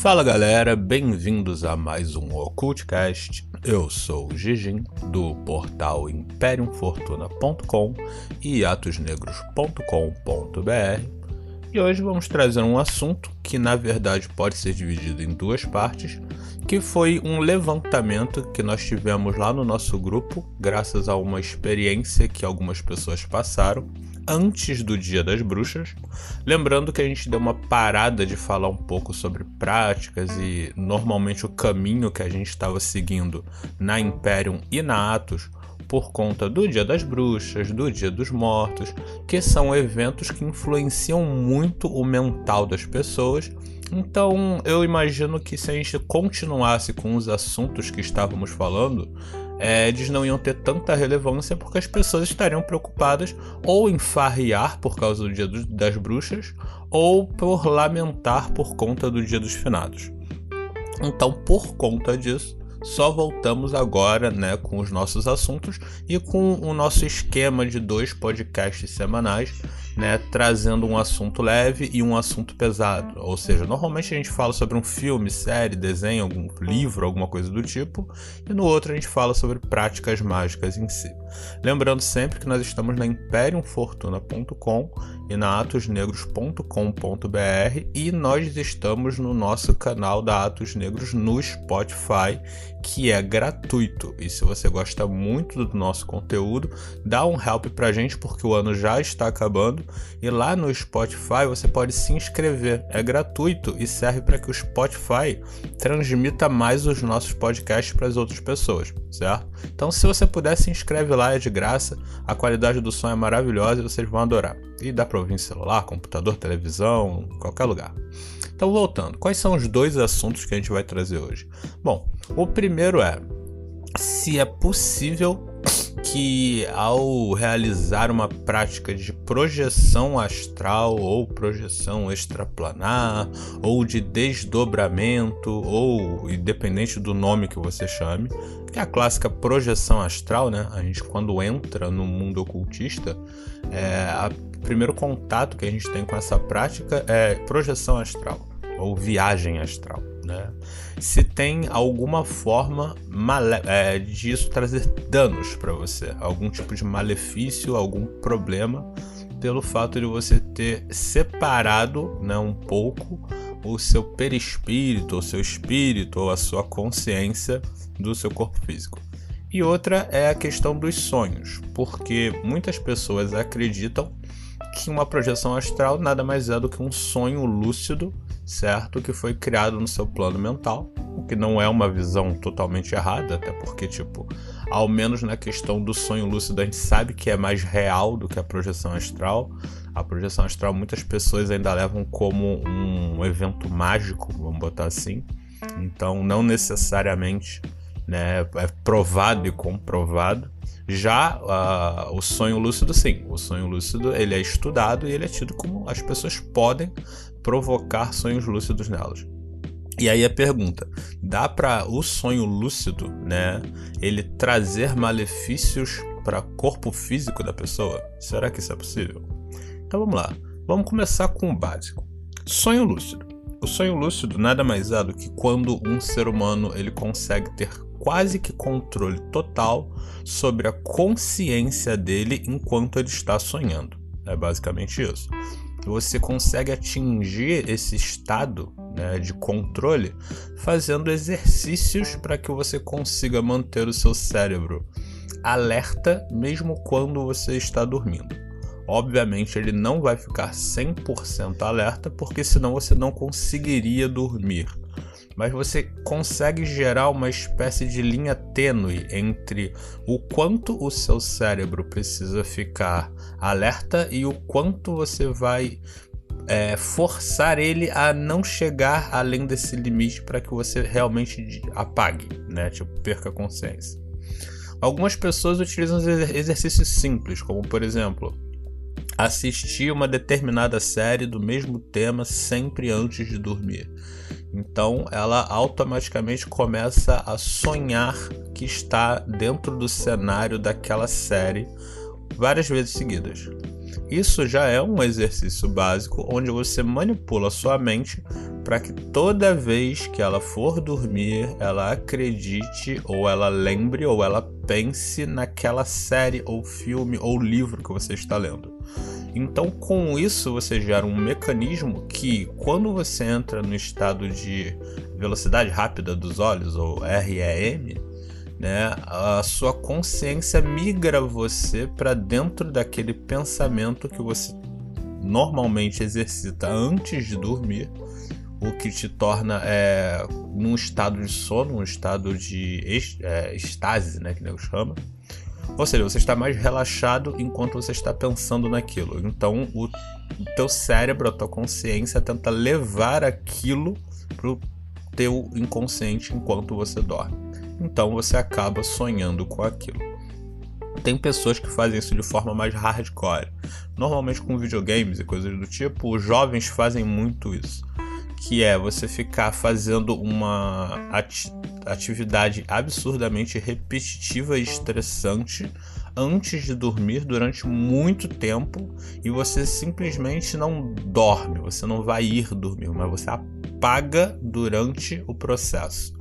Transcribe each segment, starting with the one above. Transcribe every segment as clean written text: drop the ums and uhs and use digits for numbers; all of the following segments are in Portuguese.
Fala galera, bem-vindos a mais um Occultcast. Eu sou o Gigin, do portal imperiumfortuna.com e atosnegros.com.br, e hoje vamos trazer um assunto que na verdade pode ser dividido em duas partes, que foi um levantamento que nós tivemos lá no nosso grupo, graças a uma experiência que algumas pessoas passaram antes do Dia das Bruxas. Lembrando que a gente deu uma parada de falar um pouco sobre práticas e normalmente o caminho que a gente estava seguindo na Imperium e na Atos por conta do Dia das Bruxas, do Dia dos Mortos, que são eventos que influenciam muito o mental das pessoas. Então eu imagino que se a gente continuasse com os assuntos que estávamos falando, eles não iam ter tanta relevância porque as pessoas estariam preocupadas ou em farrear por causa do Dia das Bruxas ou por lamentar por conta do Dia dos Finados. Então, por conta disso, só voltamos agora, com os nossos assuntos e com o nosso esquema de 2 podcasts semanais, trazendo um assunto leve e um assunto pesado. Ou seja, normalmente a gente fala sobre um filme, série, desenho, algum livro, alguma coisa do tipo, e no outro a gente fala sobre práticas mágicas em si. Lembrando sempre que nós estamos na imperiumfortuna.com e na atosnegros.com.br, e nós estamos no nosso canal da Atos Negros no Spotify, que é gratuito. E se você gosta muito do nosso conteúdo, dá um help pra gente, porque o ano já está acabando, e lá no Spotify você pode se inscrever, é gratuito e serve para que o Spotify transmita mais os nossos podcasts para as outras pessoas, certo? Então, se você puder, se inscreve lá, é de graça, a qualidade do som é maravilhosa e vocês vão adorar. E dá para ouvir em celular, computador, televisão, qualquer lugar. Então, voltando, quais são os 2 assuntos que a gente vai trazer hoje? Bom, o primeiro é se é possível que ao realizar uma prática de projeção astral ou projeção extraplanar ou de desdobramento, ou independente do nome que você chame, que é a clássica projeção astral, a gente quando entra no mundo ocultista, o primeiro contato que a gente tem com essa prática é projeção astral ou viagem astral. Se tem alguma forma disso trazer danos para você, algum tipo de malefício, algum problema, pelo fato de você ter separado um pouco o seu perispírito, o seu espírito ou a sua consciência do seu corpo físico. E outra é a questão dos sonhos, porque muitas pessoas acreditam que uma projeção astral nada mais é do que um sonho lúcido, certo? Que foi criado no seu plano mental, o que não é uma visão totalmente errada, até porque, ao menos na questão do sonho lúcido, a gente sabe que é mais real do que a projeção astral. A projeção astral muitas pessoas ainda levam como um evento mágico, vamos botar assim. Então, não necessariamente é provado e comprovado. Já o sonho lúcido, sim. O sonho lúcido ele é estudado e ele é tido como as pessoas podem provocar sonhos lúcidos nelas. E aí a pergunta, dá para o sonho lúcido, ele trazer malefícios para o corpo físico da pessoa? Será que isso é possível? Então vamos lá, vamos começar com o básico. Sonho lúcido. O sonho lúcido nada mais é do que quando um ser humano ele consegue ter quase que controle total sobre a consciência dele enquanto ele está sonhando. É basicamente isso. Você consegue atingir esse estado de controle fazendo exercícios para que você consiga manter o seu cérebro alerta mesmo quando você está dormindo. Obviamente ele não vai ficar 100% alerta, porque senão você não conseguiria dormir. Mas você consegue gerar uma espécie de linha tênue entre o quanto o seu cérebro precisa ficar alerta e o quanto você vai forçar ele a não chegar além desse limite para que você realmente apague, perca a consciência. Algumas pessoas utilizam exercícios simples, como por exemplo, assistir uma determinada série do mesmo tema sempre antes de dormir. Então ela automaticamente começa a sonhar que está dentro do cenário daquela série várias vezes seguidas. Isso já é um exercício básico onde você manipula sua mente para que toda vez que ela for dormir, ela acredite, ou ela lembre, ou ela pense naquela série, ou filme, ou livro que você está lendo. Então, com isso, você gera um mecanismo que, quando você entra no estado de velocidade rápida dos olhos, ou REM, né, a sua consciência migra você para dentro daquele pensamento que você normalmente exercita antes de dormir, o que te torna num estado de sono, um estado de estase, né, que nego chama. Ou seja, você está mais relaxado enquanto você está pensando naquilo. Então, o teu cérebro, a tua consciência tenta levar aquilo pro teu inconsciente enquanto você dorme. Então, você acaba sonhando com aquilo. Tem pessoas que fazem isso de forma mais hardcore. Normalmente com videogames e coisas do tipo, os jovens fazem muito isso. Que é você ficar fazendo uma atividade absurdamente repetitiva e estressante antes de dormir durante muito tempo, e você simplesmente não dorme, você não vai ir dormir, mas você apaga durante o processo.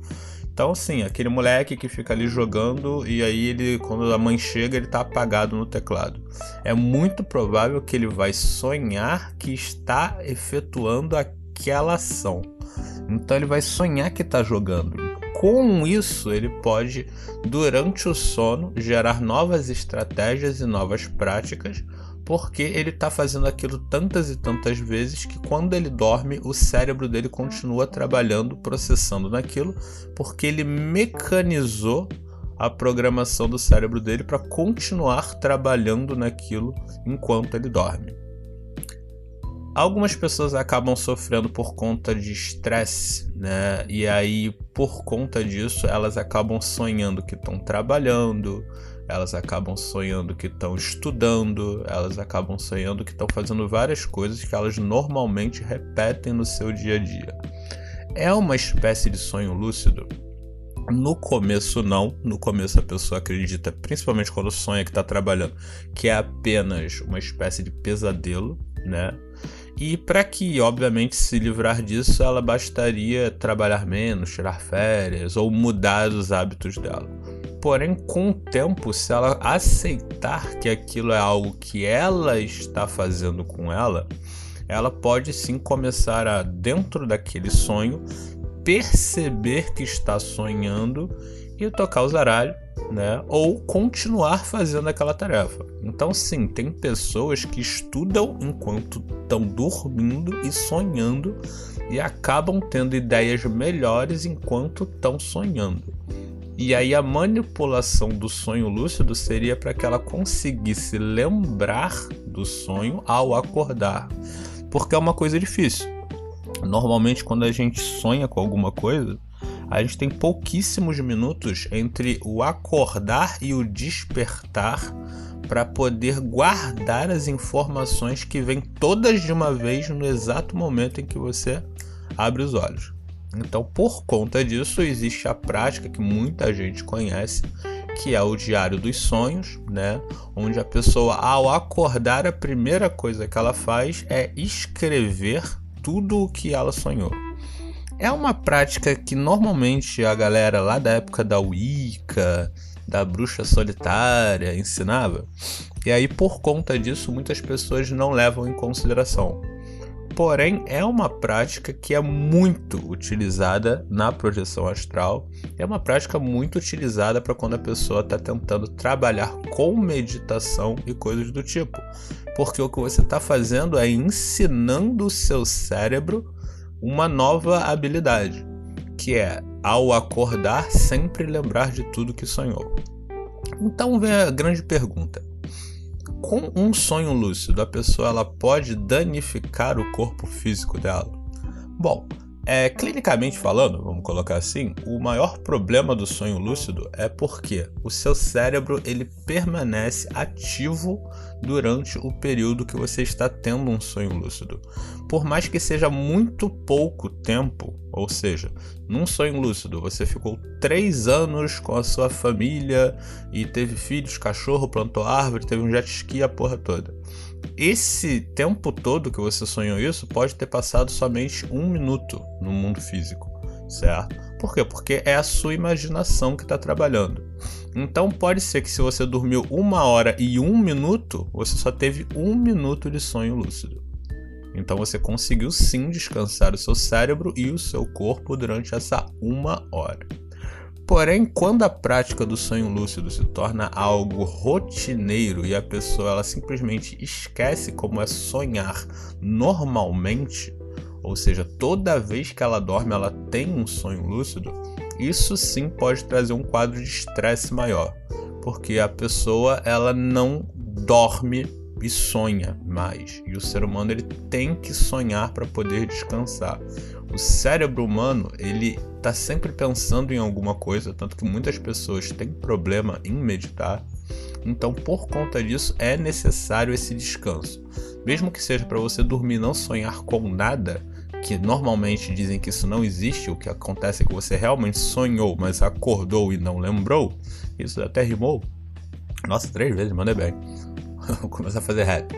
Então, assim, aquele moleque que fica ali jogando e aí ele, quando a mãe chega, ele tá apagado no teclado. É muito provável que ele vai sonhar que está efetuando aquela ação. Então ele vai sonhar que está jogando. Com isso, ele pode, durante o sono, gerar novas estratégias e novas práticas, porque ele está fazendo aquilo tantas e tantas vezes que quando ele dorme, o cérebro dele continua trabalhando, processando naquilo, porque ele mecanizou a programação do cérebro dele para continuar trabalhando naquilo enquanto ele dorme. Algumas pessoas acabam sofrendo por conta de estresse, né? E aí, por conta disso, elas acabam sonhando que estão trabalhando, elas acabam sonhando que estão estudando, elas acabam sonhando que estão fazendo várias coisas que elas normalmente repetem no seu dia a dia. É uma espécie de sonho lúcido? No começo não, no começo a pessoa acredita, principalmente quando sonha que está trabalhando, que é apenas uma espécie de pesadelo, né? E para que, obviamente, se livrar disso, ela bastaria trabalhar menos, tirar férias ou mudar os hábitos dela. Porém, com o tempo, se ela aceitar que aquilo é algo que ela está fazendo com ela pode sim começar a, dentro daquele sonho, perceber que está sonhando e tocar o zaralho, né? Ou continuar fazendo aquela tarefa. Então, sim, tem pessoas que estudam enquanto estão dormindo e sonhando e acabam tendo ideias melhores enquanto estão sonhando. E aí a manipulação do sonho lúcido seria para que ela conseguisse lembrar do sonho ao acordar, porque é uma coisa difícil. Normalmente, quando a gente sonha com alguma coisa, a gente tem pouquíssimos minutos entre o acordar e o despertar para poder guardar as informações que vêm todas de uma vez no exato momento em que você abre os olhos. Então, por conta disso, existe a prática que muita gente conhece, que é o diário dos sonhos, né? Onde a pessoa, ao acordar, a primeira coisa que ela faz é escrever tudo o que ela sonhou. É uma prática que normalmente a galera lá da época da Wicca, da bruxa solitária, ensinava. E aí, por conta disso, muitas pessoas não levam em consideração. Porém, é uma prática que é muito utilizada na projeção astral. É uma prática muito utilizada para quando a pessoa está tentando trabalhar com meditação e coisas do tipo. Porque o que você está fazendo é ensinando o seu cérebro uma nova habilidade, que é, ao acordar, sempre lembrar de tudo que sonhou. Então vem a grande pergunta. Com um sonho lúcido, a pessoa ela pode danificar o corpo físico dela? Bom, clinicamente falando, vamos colocar assim, o maior problema do sonho lúcido é porque o seu cérebro ele permanece ativo durante o período que você está tendo um sonho lúcido. Por mais que seja muito pouco tempo, ou seja, num sonho lúcido você ficou 3 anos com a sua família e teve filhos, cachorro, plantou árvore, teve um jet ski, a porra toda. esse tempo todo que você sonhou isso pode ter passado somente 1 minuto no mundo físico, certo? Por quê? Porque é a sua imaginação que está trabalhando. Então pode ser que se você dormiu 1 hora e 1 minuto, você só teve 1 minuto de sonho lúcido. Então você conseguiu sim descansar o seu cérebro e o seu corpo durante essa 1 hora. Porém, quando a prática do sonho lúcido se torna algo rotineiro e a pessoa ela simplesmente esquece como é sonhar normalmente, ou seja, toda vez que ela dorme ela tem um sonho lúcido, isso sim pode trazer um quadro de estresse maior, porque a pessoa ela não dorme e sonha mais, e o ser humano ele tem que sonhar para poder descansar. O cérebro humano ele está sempre pensando em alguma coisa, tanto que muitas pessoas têm problema em meditar. Então, por conta disso, é necessário esse descanso. Mesmo que seja para você dormir e não sonhar com nada, que normalmente dizem que isso não existe, o que acontece é que você realmente sonhou, mas acordou e não lembrou. Isso até rimou. Nossa, 3 vezes, mandei bem. Vou começar a fazer rap.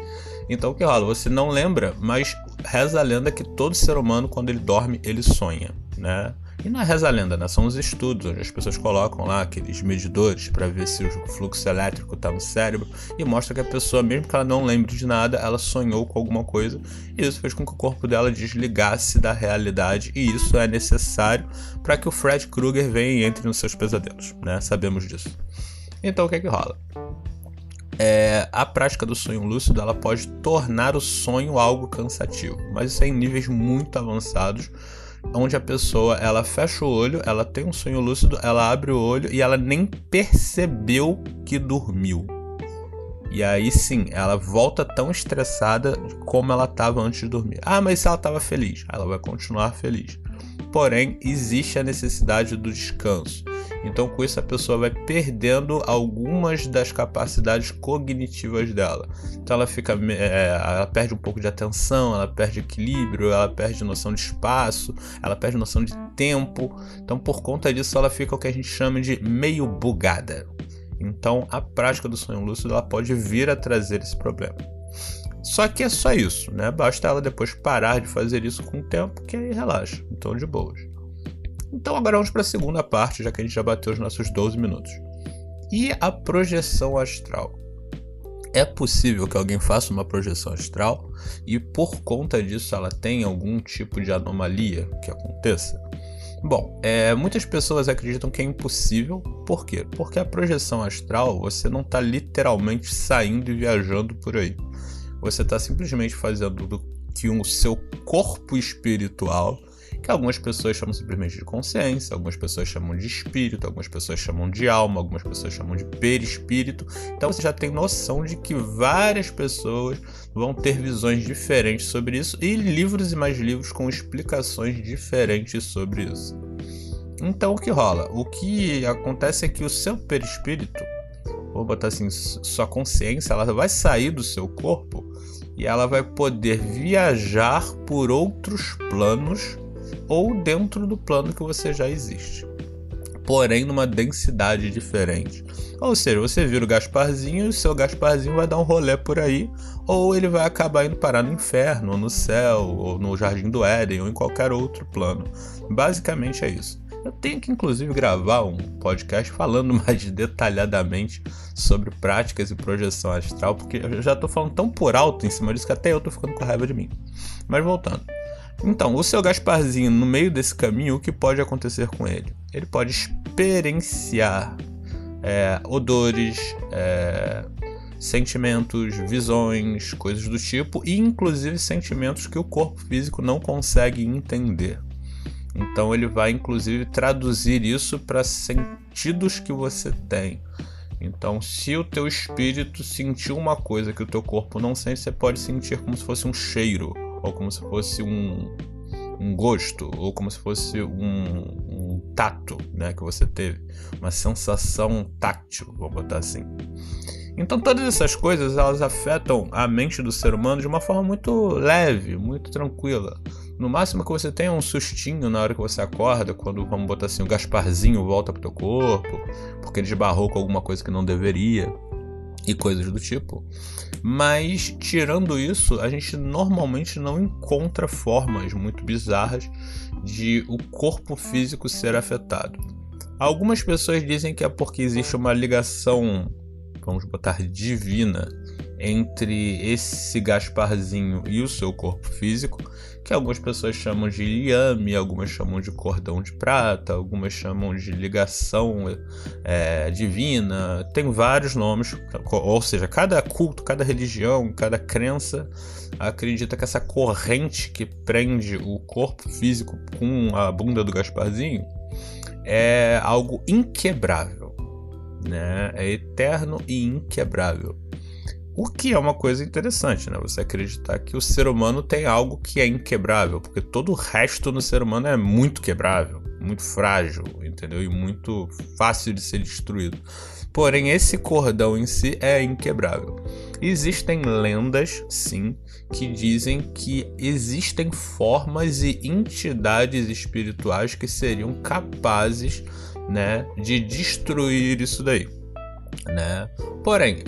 Então o que rola? Você não lembra, mas reza a lenda que todo ser humano, quando ele dorme, ele sonha, né? E não é reza a lenda, né? São os estudos, onde as pessoas colocam lá aqueles medidores para ver se o fluxo elétrico está no cérebro e mostra que a pessoa, mesmo que ela não lembre de nada, ela sonhou com alguma coisa e isso fez com que o corpo dela desligasse da realidade, e isso é necessário para que o Fred Krueger venha e entre nos seus pesadelos, né? Sabemos disso. Então o que é que rola? A prática do sonho lúcido ela pode tornar o sonho algo cansativo, mas isso é em níveis muito avançados, onde a pessoa ela fecha o olho, ela tem um sonho lúcido, ela abre o olho e ela nem percebeu que dormiu. E aí sim, ela volta tão estressada como ela estava antes de dormir. Ah, mas se ela estava feliz, ela vai continuar feliz. Porém, existe a necessidade do descanso. Então, com isso, a pessoa vai perdendo algumas das capacidades cognitivas dela. Então, ela perde um pouco de atenção, ela perde equilíbrio, ela perde noção de espaço, ela perde noção de tempo. Então, por conta disso, ela fica o que a gente chama de meio bugada. Então, a prática do sonho lúcido ela pode vir a trazer esse problema. Só que é só isso, né? Basta ela depois parar de fazer isso com o tempo, que aí relaxa. Então, de boas. Então agora vamos para a segunda parte, já que a gente já bateu os nossos 12 minutos. E a projeção astral? É possível que alguém faça uma projeção astral e por conta disso ela tenha algum tipo de anomalia que aconteça? Bom, muitas pessoas acreditam que é impossível. Por quê? Porque a projeção astral você não está literalmente saindo e viajando por aí. Você está simplesmente fazendo do que o seu corpo espiritual, que algumas pessoas chamam simplesmente de consciência, algumas pessoas chamam de espírito, algumas pessoas chamam de alma, algumas pessoas chamam de perispírito. Então você já tem noção de que várias pessoas vão ter visões diferentes sobre isso e livros e mais livros com explicações diferentes sobre isso. Então o que rola? O que acontece é que o seu perispírito, vou botar assim, sua consciência, ela vai sair do seu corpo e ela vai poder viajar por outros planos ou dentro do plano que você já existe, porém numa densidade diferente. Ou seja, você vira o Gasparzinho e o seu Gasparzinho vai dar um rolê por aí, ou ele vai acabar indo parar no inferno, ou no céu, ou no Jardim do Éden, ou em qualquer outro plano. Basicamente é isso. Eu tenho que inclusive gravar um podcast falando mais detalhadamente sobre práticas e projeção astral, porque eu já tô falando tão por alto em cima disso que até eu tô ficando com raiva de mim. Mas voltando. Então, o seu Gasparzinho, no meio desse caminho, o que pode acontecer com ele? Ele pode experienciar odores, sentimentos, visões, coisas do tipo, e inclusive sentimentos que o corpo físico não consegue entender. Então ele vai inclusive traduzir isso para sentidos que você tem. Então, se o teu espírito sentiu uma coisa que o teu corpo não sente, você pode sentir como se fosse um cheiro, ou como se fosse um gosto, ou como se fosse um tato, né, que você teve, uma sensação tátil, vou botar assim. Então todas essas coisas elas afetam a mente do ser humano de uma forma muito leve, muito tranquila. No máximo que você tem é um sustinho na hora que você acorda, quando, vamos botar assim, o Gasparzinho volta pro teu corpo, porque ele esbarrou com alguma coisa que não deveria. e coisas do tipo. Mas, tirando isso, a gente normalmente não encontra formas muito bizarras de o corpo físico ser afetado. Algumas pessoas dizem que é porque existe uma ligação, vamos botar, divina entre esse Gasparzinho e o seu corpo físico, que algumas pessoas chamam de liame, algumas chamam de cordão de prata, algumas chamam de ligação divina. Tem vários nomes, ou seja, cada culto, cada religião, cada crença acredita que essa corrente que prende o corpo físico com a bunda do Gasparzinho é algo inquebrável, né? É eterno e inquebrável. O que é uma coisa interessante, né? Você acreditar que o ser humano tem algo que é inquebrável, porque todo o resto no ser humano é muito quebrável, muito frágil, entendeu? E muito fácil de ser destruído. Porém, esse cordão em si é inquebrável. Existem lendas, sim, que dizem que existem formas e entidades espirituais que seriam capazes, né, de destruir isso daí, né? Porém,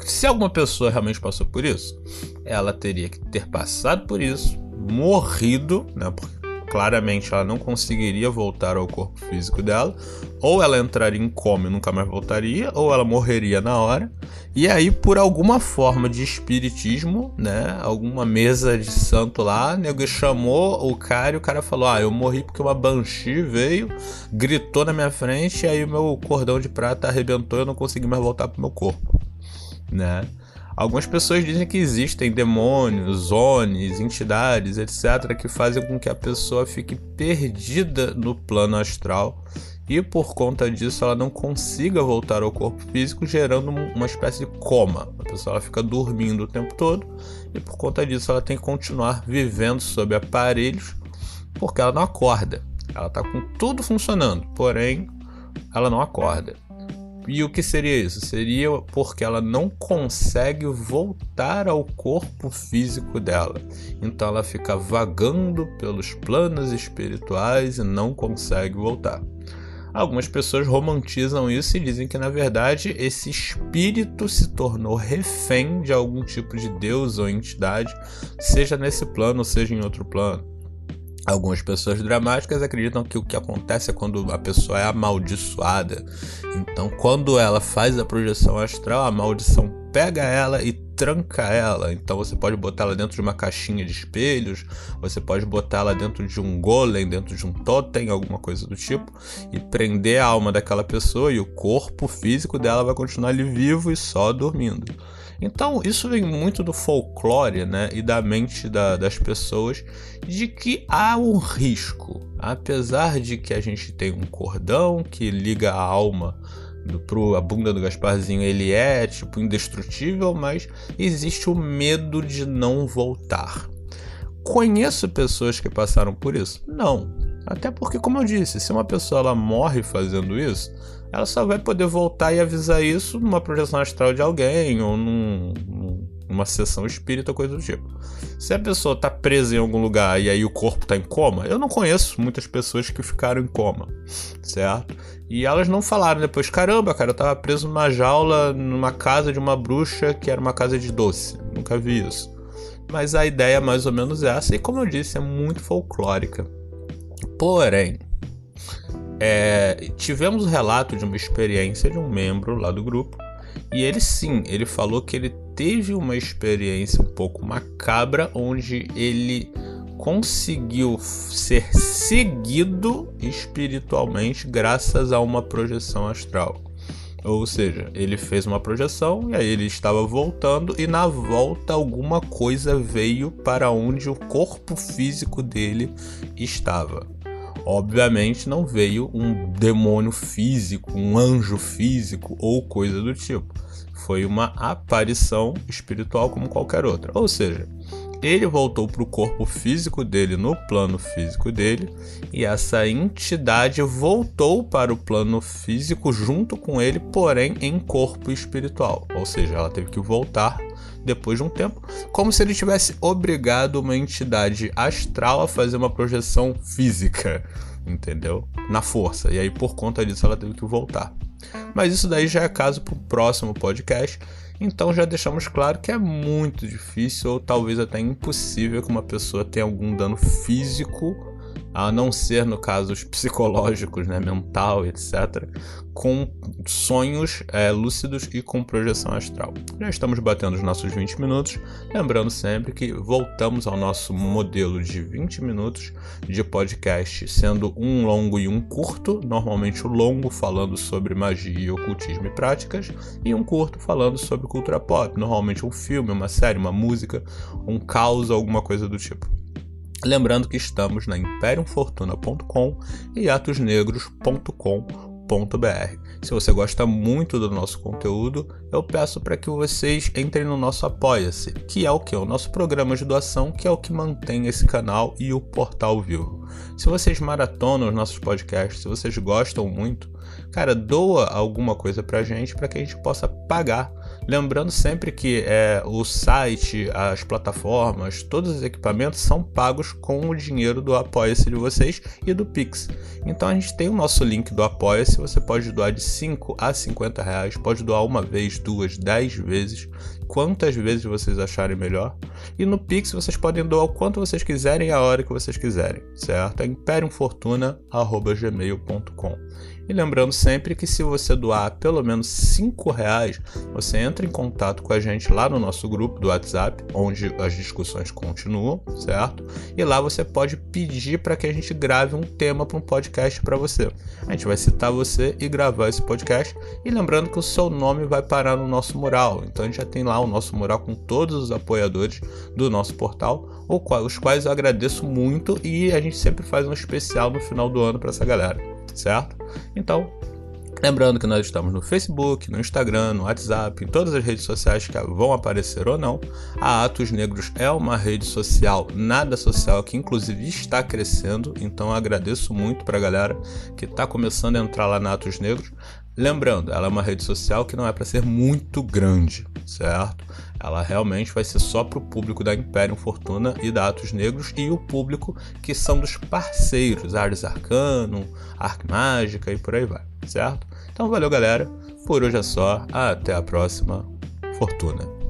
se alguma pessoa realmente passou por isso, ela teria que ter passado por isso, morrido, né? Porque claramente ela não conseguiria voltar ao corpo físico dela, ou ela entraria em coma e nunca mais voltaria, ou ela morreria na hora. E aí, por alguma forma de espiritismo, né, alguma mesa de santo lá, nego chamou o cara e o cara falou: eu morri porque uma banshee veio, gritou na minha frente, e aí o meu cordão de prata arrebentou e eu não consegui mais voltar pro meu corpo, né? Algumas pessoas dizem que existem demônios, onis, entidades, etc., que fazem com que a pessoa fique perdida no plano astral e, por conta disso, ela não consiga voltar ao corpo físico, gerando uma espécie de coma. A pessoa ela fica dormindo o tempo todo e, por conta disso, ela tem que continuar vivendo sob aparelhos porque ela não acorda. Ela está com tudo funcionando, porém, ela não acorda. E o que seria isso? Seria porque ela não consegue voltar ao corpo físico dela. Então ela fica vagando pelos planos espirituais e não consegue voltar. Algumas pessoas romantizam isso e dizem que, na verdade, esse espírito se tornou refém de algum tipo de deus ou entidade, seja nesse plano ou seja em outro plano. Algumas pessoas dramáticas acreditam que o que acontece é quando a pessoa é amaldiçoada. Então, quando ela faz a projeção astral, a maldição pega ela e tranca ela. Então, você pode botar ela dentro de uma caixinha de espelhos, você pode botar ela dentro de um golem, dentro de um totem, alguma coisa do tipo, e prender a alma daquela pessoa e o corpo físico dela vai continuar ali vivo e só dormindo. Então, isso vem muito do folclore, né, e da mente das pessoas, de que há um risco. Apesar de que a gente tem um cordão que liga a alma a bunda do Gasparzinho, ele é tipo indestrutível, mas existe o medo de não voltar. Conheço pessoas que passaram por isso? Não. Até porque, como eu disse, se uma pessoa ela morre fazendo isso, ela só vai poder voltar e avisar isso numa projeção astral de alguém ou numa sessão espírita, coisa do tipo. Se a pessoa tá presa em algum lugar e aí o corpo tá em coma, eu não conheço muitas pessoas que ficaram em coma, certo? E elas não falaram depois: caramba, cara, eu tava preso numa jaula, numa casa de uma bruxa que era uma casa de doce. Nunca vi isso. Mas a ideia é mais ou menos essa, e como eu disse, é muito folclórica. Porém, tivemos o relato de uma experiência de um membro lá do grupo, e ele falou que ele teve uma experiência um pouco macabra, onde ele conseguiu ser seguido espiritualmente graças a uma projeção astral. Ou seja, ele fez uma projeção e aí ele estava voltando e na volta alguma coisa veio para onde o corpo físico dele estava. Obviamente não veio um demônio físico, um anjo físico ou coisa do tipo. Foi uma aparição espiritual como qualquer outra. Ou seja, ele voltou para o corpo físico dele, no plano físico dele, e essa entidade voltou para o plano físico junto com ele, porém em corpo espiritual. Ou seja, ela teve que voltar depois de um tempo, como se ele tivesse obrigado uma entidade astral a fazer uma projeção física, entendeu? Na força. E aí, por conta disso, ela teve que voltar. Mas isso daí já é caso para o próximo podcast. Então já deixamos claro que é muito difícil ou talvez até impossível que uma pessoa tenha algum dano físico, a não ser no caso os psicológicos, né, mental, etc., com sonhos lúcidos e com projeção astral. Já estamos batendo os nossos 20 minutos, lembrando sempre que voltamos ao nosso modelo de 20 minutos de podcast, sendo um longo e um curto, normalmente o longo falando sobre magia, ocultismo e práticas, e um curto falando sobre cultura pop, normalmente um filme, uma série, uma música, um caos, alguma coisa do tipo. Lembrando que estamos na imperiumfortuna.com e atosnegros.com.br. Se você gosta muito do nosso conteúdo, eu peço para que vocês entrem no nosso Apoia-se, que é o que? O nosso programa de doação, que é o que mantém esse canal e o portal vivo. Se vocês maratonam os nossos podcasts, se vocês gostam muito, cara, doa alguma coisa pra gente para que a gente possa pagar. Lembrando sempre que o site, as plataformas, todos os equipamentos são pagos com o dinheiro do Apoia-se de vocês e do Pix. Então a gente tem o nosso link do Apoia-se, você pode doar de 5 a 50 reais, pode doar uma vez, 2, 10 vezes, quantas vezes vocês acharem melhor. E no Pix vocês podem doar o quanto vocês quiserem e a hora que vocês quiserem, certo? É imperiumfortuna@gmail.com. E lembrando sempre que se você doar pelo menos 5 reais, você entra em contato com a gente lá no nosso grupo do WhatsApp, onde as discussões continuam, certo? E lá você pode pedir para que a gente grave um tema para um podcast para você. A gente vai citar você e gravar esse podcast. E lembrando que o seu nome vai parar no nosso mural. Então a gente já tem lá o nosso mural com todos os apoiadores do nosso portal, os quais eu agradeço muito, e a gente sempre faz um especial no final do ano para essa galera, certo? Então, lembrando que nós estamos no Facebook, no Instagram, no WhatsApp, em todas as redes sociais que vão aparecer ou não. A Atos Negros é uma rede social, nada social, que inclusive está crescendo, então eu agradeço muito para a galera que está começando a entrar lá na Atos Negros. Lembrando, ela é uma rede social que não é para ser muito grande, certo? Ela realmente vai ser só para o público da Imperium Fortuna e da Atos Negros e o público que são dos parceiros, Ars Arcanum, Arquimágica e por aí vai, certo? Então valeu, galera. Por hoje é só. Até a próxima. Fortuna.